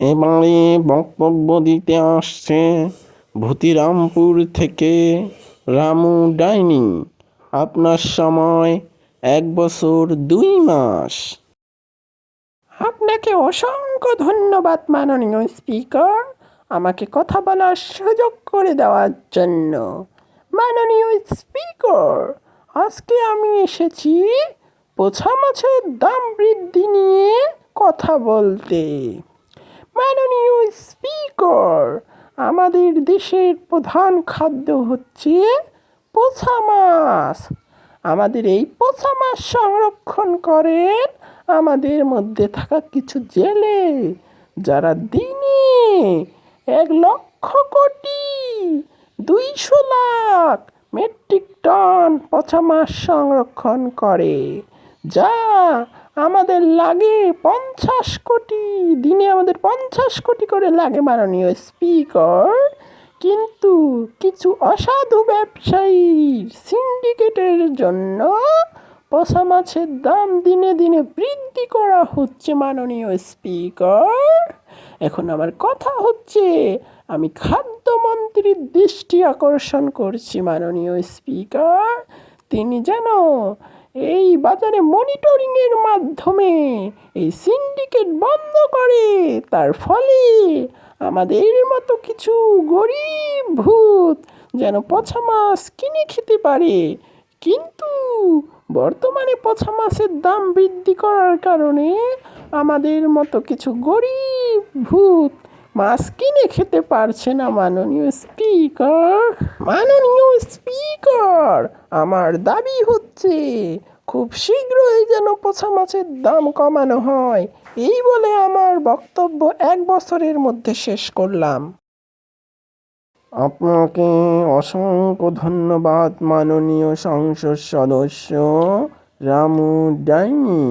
এবারে বক্তব্য দিতে আসছে ভূতিরামপুর থেকে রামু ডাইনি। আপনার সময় 1 বছর 2 মাস। আপনাকে অসংখ্য ধন্যবাদ মাননীয় স্পিকার, আমাকে কথা বলার সুযোগ করে দেওয়ার জন্য। মাননীয় স্পিকার, আজকে আমি এসেছি পোছা মাছের দাম বৃদ্ধি নিয়ে কথা বলতে। মাননীয় স্পিকার, আমাদের দেশের প্রধান খাদ্য হচ্ছে পোছা মাছ। আমাদের এই পোছা মাছ সংরক্ষণ করেন আমাদের মধ্যে থাকা কিছু জেলে, যারা দিনে 1,00,000,000,000 200,00,000 মেট্রিক টন পচা মাছ সংরক্ষণ করে, যা আমাদের লাগে 50 কোটি। দিনে আমাদের 50 কোটি করে লাগে মাননীয় স্পিকার। কিন্তু কিছু অসাধু ব্যবসায়ীর সিন্ডিকেটের জন্য পচা মাছের দাম দিনে দিনে বৃদ্ধি করা হচ্ছে মাননীয় স্পিকার। এখন আমার কথা হচ্ছে, আমি খাদ্যমন্ত্রীর দৃষ্টি আকর্ষণ করছি মাননীয় স্পিকার, তিনি যেন এই বাজারে মনিটরিংয়ের মাধ্যমে এই সিন্ডিকেট বন্ধ করে। তার ফলে আমাদের মতো কিছু গরিব ভূত যেন পচা মাছ কিনে খেতে পারে। কিন্তু বর্তমানে পচা মাছের দাম বৃদ্ধি করার কারণে আমাদের মতো কিছু গরিব ভূত মাছ কিনে খেতে পারছে না মাননীয় স্পিকার। মাননীয় স্পিকার, আমার দাবি হচ্ছে খুব শীঘ্রই যেন পচা মাছের দাম কমানো হয়। এই বলে আমার বক্তব্য 1 বছরের মধ্যে শেষ করলাম। আপনাকে অসংখ্য ধন্যবাদ মাননীয় সংসদ সদস্য রামু ডাইনি।